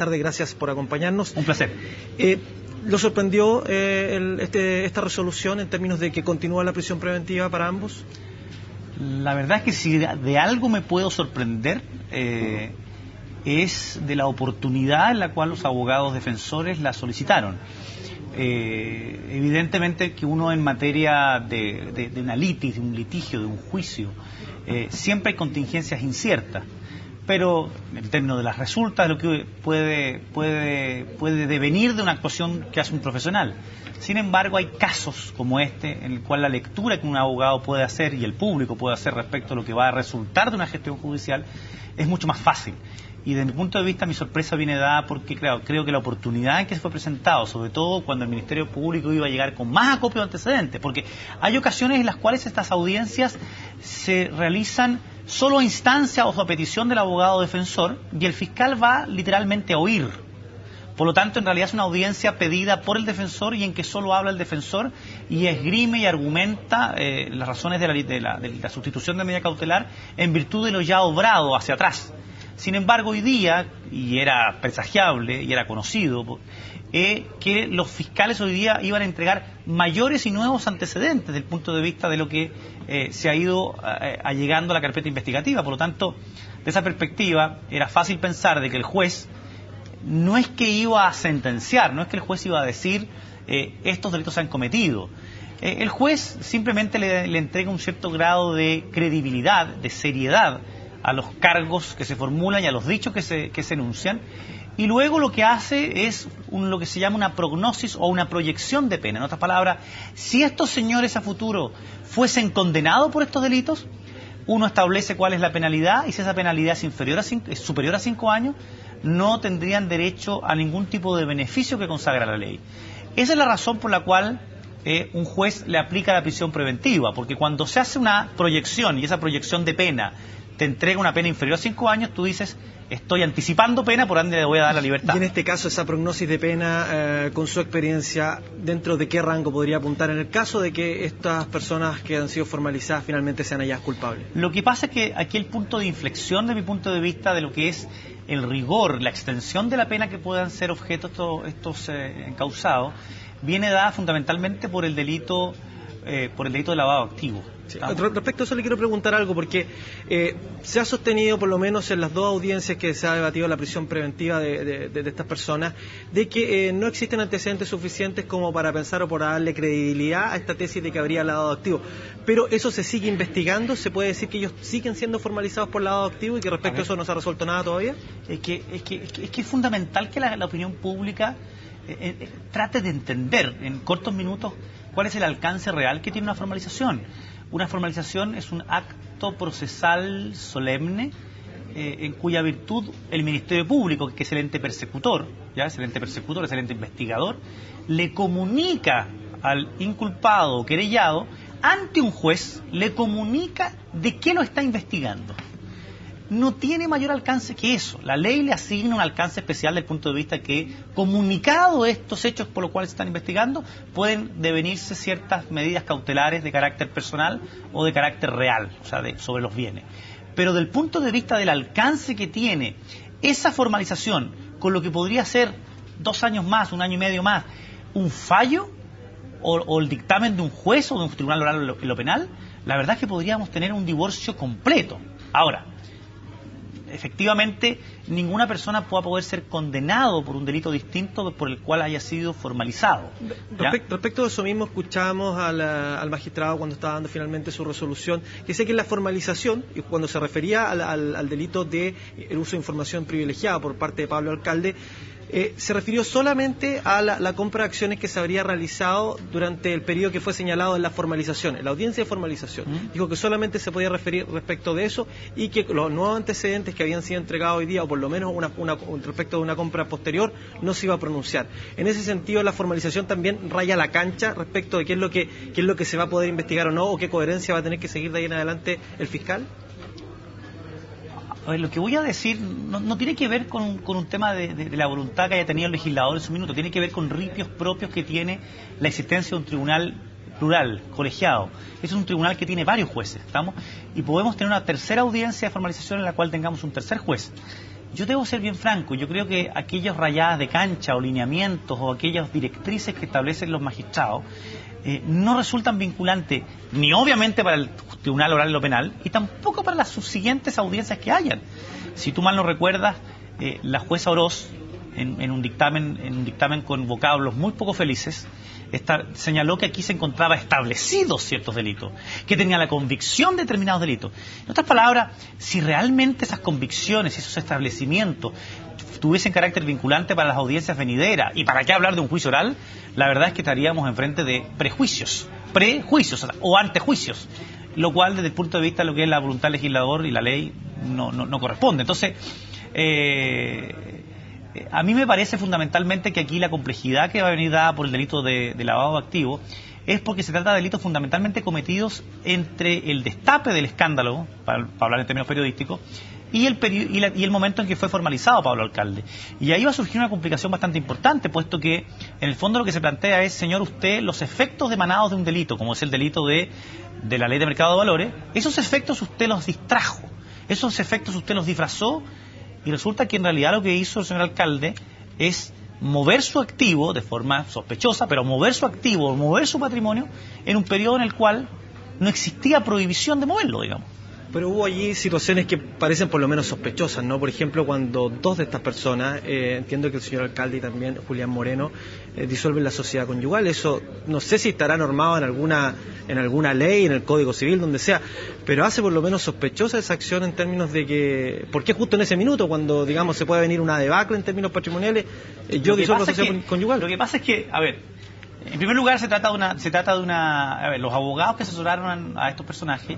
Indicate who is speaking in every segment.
Speaker 1: tardes, gracias por acompañarnos.
Speaker 2: Un placer.
Speaker 1: ¿Lo sorprendió esta resolución en términos de que continúa la prisión preventiva para ambos?
Speaker 2: La verdad es que si de algo me puedo sorprender es de la oportunidad en la cual los abogados defensores la solicitaron. Evidentemente que uno en materia de una litis, de un litigio, de un juicio, siempre hay contingencias inciertas, pero en términos de las resultas, lo que puede devenir de una actuación que hace un profesional. Sin embargo, hay casos como este en el cual la lectura que un abogado puede hacer y el público puede hacer respecto a lo que va a resultar de una gestión judicial es mucho más fácil. Y desde mi punto de vista mi sorpresa viene dada porque, claro, creo que la oportunidad en que se fue presentado, sobre todo cuando el Ministerio Público iba a llegar con más acopio de antecedentes, porque hay ocasiones en las cuales estas audiencias se realizan solo a instancia o a petición del abogado defensor y el fiscal va literalmente a oír. Por lo tanto, en realidad es una audiencia pedida por el defensor y en que solo habla el defensor y esgrime y argumenta las razones de la sustitución de medida cautelar en virtud de lo ya obrado hacia atrás. Sin embargo, hoy día, y era presagiable y era conocido, que los fiscales hoy día iban a entregar mayores y nuevos antecedentes desde el punto de vista de lo que se ha ido allegando a la carpeta investigativa. Por lo tanto, de esa perspectiva, era fácil pensar de que el juez no es que iba a sentenciar, no es que el juez iba a decir estos delitos se han cometido. El juez simplemente le entrega un cierto grado de credibilidad, de seriedad a los cargos que se formulan y a los dichos que se enuncian, y luego lo que hace es lo que se llama una prognosis o una proyección de pena. En otras palabras, si estos señores a futuro fuesen condenados por estos delitos, uno establece cuál es la penalidad y si esa penalidad es superior a 5 años, no tendrían derecho a ningún tipo de beneficio que consagra la ley. Esa es la razón por la cual un juez le aplica la prisión preventiva, porque cuando se hace una proyección y esa proyección de pena te entrega una pena inferior a 5 años, tú dices, estoy anticipando pena, por ende le voy a dar la libertad.
Speaker 1: Y en este caso, esa prognosis de pena, con su experiencia, ¿dentro de qué rango podría apuntar en el caso de que estas personas que han sido formalizadas finalmente sean halladas culpables?
Speaker 2: Lo que pasa es que aquí el punto de inflexión, de mi punto de vista, de lo que es el rigor, la extensión de la pena que puedan ser objeto estos encausados, viene dada fundamentalmente por el delito de lavado de activos.
Speaker 1: Sí. Respecto a eso le quiero preguntar algo, porque se ha sostenido, por lo menos en las dos audiencias que se ha debatido la prisión preventiva de estas personas, de que no existen antecedentes suficientes como para pensar o para darle credibilidad a esta tesis de que habría lavado de activos. Pero eso se sigue investigando, se puede decir que ellos siguen siendo formalizados por lavado de activos y que respecto a eso no se ha resuelto nada todavía. Es que es fundamental que la opinión pública trate de entender en cortos minutos cuál es el alcance real que tiene una formalización. Una formalización es un acto procesal solemne en cuya virtud el Ministerio Público, que es el ente persecutor, es el ente investigador, le comunica al inculpado o querellado ante un juez, le comunica de qué lo está investigando. No tiene mayor alcance que eso. La ley le asigna un alcance especial desde el punto de vista que, comunicado estos hechos por los cuales se están investigando, pueden devenirse ciertas medidas cautelares de carácter personal o de carácter real, o sea, sobre los bienes. Pero del punto de vista del alcance que tiene esa formalización con lo que podría ser 2 años más, 1 año y medio más, un fallo o el dictamen de un juez o de un tribunal oral en lo penal, la verdad es que podríamos tener un divorcio completo. Ahora, efectivamente, ninguna persona pueda poder ser condenado por un delito distinto por el cual haya sido formalizado. Respecto a eso mismo, escuchábamos al magistrado cuando estaba dando finalmente su resolución, que decía que la formalización, cuando se refería al delito de el uso de información privilegiada por parte de Pablo Alcalde, se refirió solamente a la compra de acciones que se habría realizado durante el periodo que fue señalado en la formalización, en la audiencia de formalización. Dijo que solamente se podía referir respecto de eso y que los nuevos antecedentes que habían sido entregados hoy día, o por lo menos respecto de una compra posterior, no se iba a pronunciar. En ese sentido, la formalización también raya la cancha respecto de qué es lo que se va a poder investigar o no, o qué coherencia va a tener que seguir de ahí en adelante el fiscal.
Speaker 2: A ver, lo que voy a decir no tiene que ver con un tema de la voluntad que haya tenido el legislador en su minuto, tiene que ver con ripios propios que tiene la existencia de un tribunal plural, colegiado. Es un tribunal que tiene varios jueces, ¿estamos? Y podemos tener una tercera audiencia de formalización en la cual tengamos un tercer juez. yo debo ser bien franco, yo creo que aquellas rayadas de cancha o lineamientos o aquellas directrices que establecen los magistrados no resultan vinculantes ni obviamente para el Tribunal Oral y lo Penal y tampoco para las subsiguientes audiencias que hayan. Si tú mal no recuerdas, la jueza Oroz, en un dictamen con vocablos muy poco felices, señaló que aquí se encontraba establecidos ciertos delitos, que tenía la convicción de determinados delitos. En otras palabras, si realmente esas convicciones, esos establecimientos tuviesen carácter vinculante para las audiencias venideras, y para qué hablar de un juicio oral, la verdad es que estaríamos enfrente de prejuicios o antejuicios, lo cual desde el punto de vista de lo que es la voluntad del legislador y la ley no corresponde. Entonces, a mí me parece fundamentalmente que aquí la complejidad que va a venir dada por el delito de lavado de activos es porque se trata de delitos fundamentalmente cometidos entre el destape del escándalo, para hablar en términos periodísticos, y el momento en que fue formalizado Pablo Alcalde. Y ahí va a surgir una complicación bastante importante, puesto que en el fondo lo que se plantea es, señor, usted, los efectos emanados de un delito, como es el delito de la ley de mercado de valores, esos efectos usted los distrajo, esos efectos usted los disfrazó, y resulta que en realidad lo que hizo el señor alcalde es mover su activo de forma sospechosa, pero mover su activo, mover su patrimonio en un periodo en el cual no existía prohibición de moverlo, digamos.
Speaker 1: Pero hubo allí situaciones que parecen por lo menos sospechosas, ¿no? Por ejemplo, cuando dos de estas personas, entiendo que el señor alcalde y también Julián Moreno, disuelven la sociedad conyugal. Eso no sé si estará normado en alguna ley, en el Código Civil, donde sea, pero hace por lo menos sospechosa esa acción en términos de que, ¿por qué justo en ese minuto, cuando, digamos, se puede venir una debacle en términos patrimoniales, yo disuelvo la sociedad conyugal?
Speaker 2: Lo que pasa es que, a ver, en primer lugar se trata de una, a ver, los abogados que asesoraron a estos personajes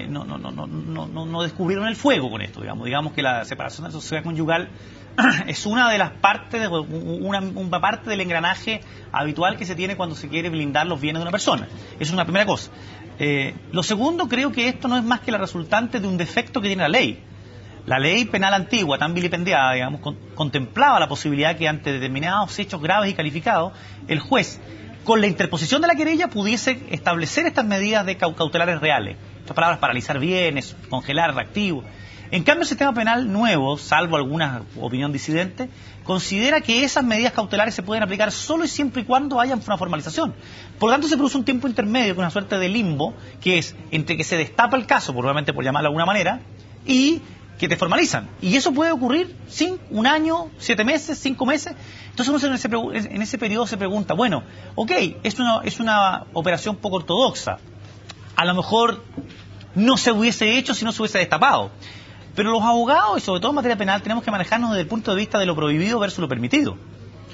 Speaker 2: no descubrieron el fuego con esto, digamos que la separación de la sociedad conyugal es una de las partes, una parte del engranaje habitual que se tiene cuando se quiere blindar los bienes de una persona. Eso es una primera cosa. Lo segundo, creo que esto no es más que la resultante de un defecto que tiene la ley. La ley penal antigua, tan vilipendiada, digamos, contemplaba la posibilidad que ante determinados hechos graves y calificados, el juez, con la interposición de la querella, pudiese establecer estas medidas de cautelares reales. Estas palabras, paralizar bienes, congelar activos. En cambio, el sistema penal nuevo, salvo alguna opinión disidente, considera que esas medidas cautelares se pueden aplicar solo y siempre y cuando haya una formalización. Por lo tanto, se produce un tiempo intermedio, con una suerte de limbo, que es entre que se destapa el caso, probablemente por llamarlo de alguna manera, y que te formalizan. Y eso puede ocurrir sin un año, 7 meses, 5 meses. Entonces uno en ese periodo se pregunta, bueno, ok, es una operación poco ortodoxa. A lo mejor no se hubiese hecho si no se hubiese destapado. Pero los abogados, y sobre todo en materia penal, tenemos que manejarnos desde el punto de vista de lo prohibido versus lo permitido.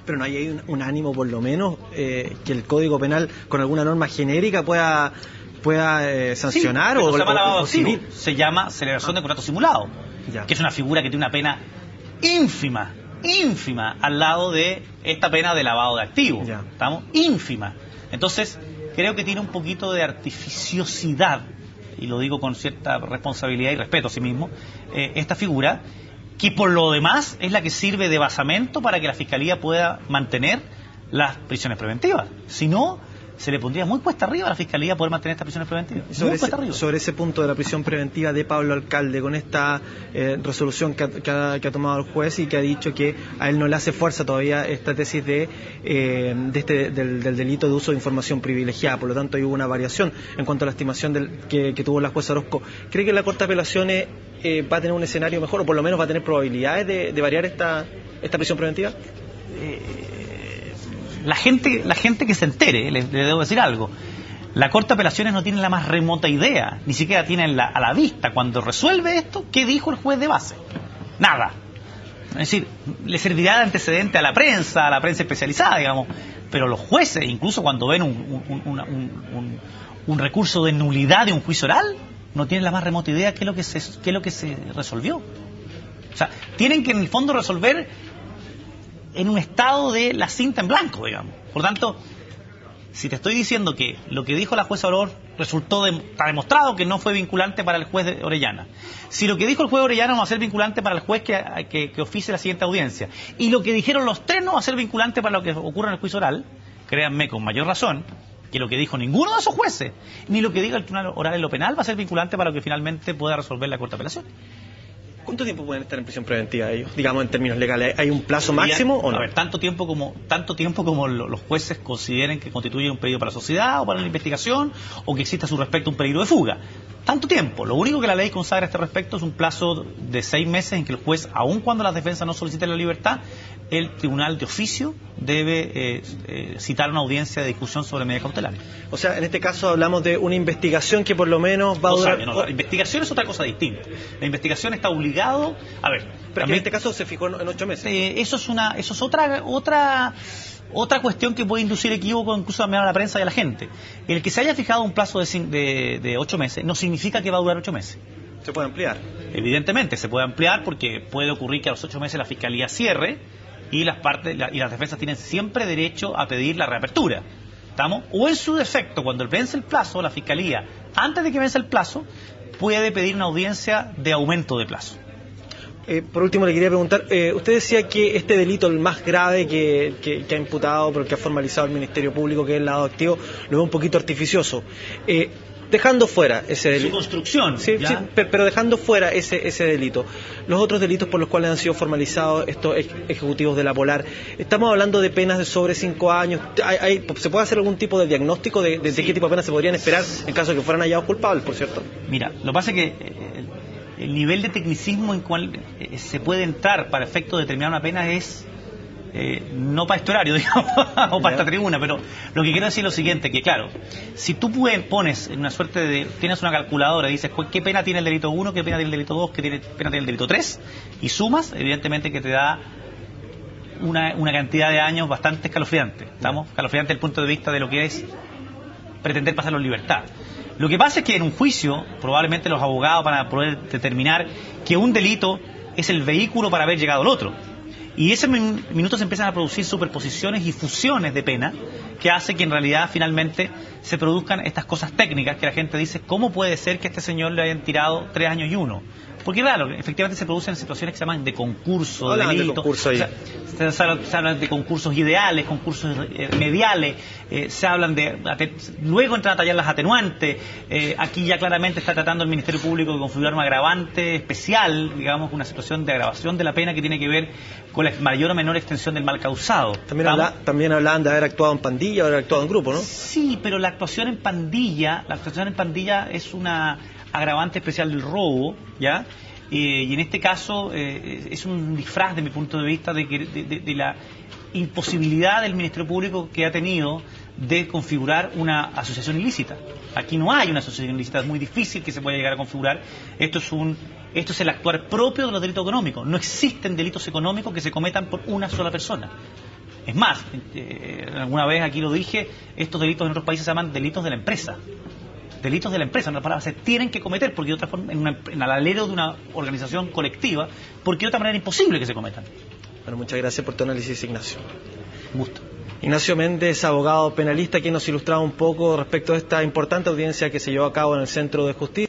Speaker 1: Pero no hay un ánimo, por lo menos, que el Código Penal, con alguna norma genérica, pueda sancionar,
Speaker 2: sí,
Speaker 1: o
Speaker 2: lavado civil. Se llama celebración de contrato simulado, que es una figura que tiene una pena ínfima al lado de esta pena de lavado de activos. ¿Estamos? Ínfima. Entonces, creo que tiene un poquito de artificiosidad, y lo digo con cierta responsabilidad y respeto a sí mismo, esta figura, que por lo demás es la que sirve de basamento para que la Fiscalía pueda mantener las prisiones preventivas. Si no, se le pondría muy cuesta arriba a la Fiscalía poder mantener estas prisiones preventivas.
Speaker 1: Sobre ese punto de la prisión preventiva de Pablo Alcalde, con esta resolución que ha tomado el juez y que ha dicho que a él no le hace fuerza todavía esta tesis del delito de uso de información privilegiada, por lo tanto hay una variación en cuanto a la estimación que tuvo la jueza Orozco. ¿Cree que la Corte de Apelaciones va a tener un escenario mejor, o por lo menos va a tener probabilidades de variar esta prisión preventiva?
Speaker 2: La gente que se entere, le debo decir algo, la Corte de Apelaciones no tiene la más remota idea, ni siquiera tiene a la vista, cuando resuelve esto, ¿qué dijo el juez de base? Nada. Es decir, le servirá de antecedente a la prensa especializada, digamos, pero los jueces, incluso cuando ven un recurso de nulidad de un juicio oral, no tienen la más remota idea qué es lo que se resolvió. O sea, tienen que en el fondo resolver en un estado de la cinta en blanco, digamos. Por tanto, si te estoy diciendo que lo que dijo la jueza Oroz está demostrado que no fue vinculante para el juez de Orellana, si lo que dijo el juez de Orellana no va a ser vinculante para el juez que oficie la siguiente audiencia, y lo que dijeron los tres no va a ser vinculante para lo que ocurra en el juicio oral, créanme con mayor razón que lo que dijo ninguno de esos jueces, ni lo que diga el Tribunal Oral en lo penal, va a ser vinculante para lo que finalmente pueda resolver la Corte de Apelaciones.
Speaker 1: ¿Cuánto tiempo pueden estar en prisión preventiva ellos? Digamos, en términos legales, ¿hay un plazo máximo o no?
Speaker 2: A ver, tanto tiempo como los jueces consideren que constituye un peligro para la sociedad o para la investigación, o que exista a su respecto un peligro de fuga. Tanto tiempo. Lo único que la ley consagra a este respecto es un plazo de 6 meses en que el juez, aun cuando las defensas no soliciten la libertad, el tribunal de oficio debe citar una audiencia de discusión sobre medidas cautelares.
Speaker 1: O sea, en este caso hablamos de una investigación que por lo menos va a durar...
Speaker 2: La investigación es otra cosa distinta. La investigación está obligado... A ver...
Speaker 1: Pero en este caso se fijó en 8 meses.
Speaker 2: Eso es otra cuestión que puede inducir equívoco incluso también a la prensa y a la gente. El que se haya fijado un plazo de 8 meses no significa que va a durar 8 meses.
Speaker 1: ¿Se puede ampliar?
Speaker 2: Evidentemente se puede ampliar, porque puede ocurrir que a los 8 meses la Fiscalía cierre y las defensas tienen siempre derecho a pedir la reapertura. ¿Estamos? O en su defecto, cuando vence el plazo, la Fiscalía, antes de que vence el plazo, puede pedir una audiencia de aumento de plazo.
Speaker 1: Por último, le quería preguntar, usted decía que este delito, el más grave que ha imputado, pero que ha formalizado el Ministerio Público, que es el lavado de activos, lo veo un poquito artificioso. Dejando fuera ese delito.
Speaker 2: Su construcción.
Speaker 1: Sí, pero dejando fuera ese delito. Los otros delitos por los cuales han sido formalizados estos ejecutivos de la Polar, estamos hablando de penas de sobre 5 años. ¿Se puede hacer algún tipo de diagnóstico de qué tipo de penas se podrían esperar en caso de que fueran hallados culpables, por cierto?
Speaker 2: Mira, lo que pasa es que el nivel de tecnicismo en cual se puede entrar para efecto de determinar una pena es... no para este horario, digamos, o para esta tribuna, pero lo que quiero decir es lo siguiente, que claro, si tú pones en una suerte de... tienes una calculadora y dices qué pena tiene el delito 1, qué pena tiene el delito 2, qué pena tiene el delito 3, y sumas, evidentemente que te da una cantidad de años bastante escalofriante. Estamos escalofriante desde el punto de vista de lo que es pretender pasarlo en libertad. Lo que pasa es que en un juicio, probablemente los abogados van a poder determinar que un delito es el vehículo para haber llegado al otro. Y ese minuto se empiezan a producir superposiciones y fusiones de pena que hace que en realidad finalmente se produzcan estas cosas técnicas que la gente dice, ¿cómo puede ser que a este señor le hayan tirado 3 años y 1? Porque claro, efectivamente se producen situaciones que se llaman de concurso, de delito. Se hablan de concursos ideales, concursos mediales, se hablan luego entran a tallar las atenuantes. Aquí ya claramente está tratando el Ministerio Público de configurar un agravante especial, digamos, una situación de agravación de la pena que tiene que ver con la mayor o menor extensión del mal causado.
Speaker 1: También hablaban de haber actuado en pandilla o haber actuado en grupo, ¿no?
Speaker 2: Sí, pero la actuación en pandilla es una agravante especial del robo, ¿ya? Y en este caso es un disfraz, de mi punto de vista, de la imposibilidad del Ministerio Público que ha tenido de configurar una asociación ilícita. Aquí no hay una asociación ilícita, es muy difícil que se pueda llegar a configurar. Esto es el actuar propio de los delitos económicos. No existen delitos económicos que se cometan por una sola persona. Es más, alguna vez aquí lo dije, estos delitos en otros países se llaman delitos de la empresa. Delitos de la empresa, en otras palabras, se tienen que cometer porque de otra forma, en el alero de una organización colectiva, porque de otra manera es imposible que se cometan.
Speaker 1: Bueno, muchas gracias por tu análisis, Ignacio.
Speaker 2: Gusto.
Speaker 1: Ignacio Méndez, abogado penalista, quien nos ilustraba un poco respecto a esta importante audiencia que se llevó a cabo en el Centro de Justicia.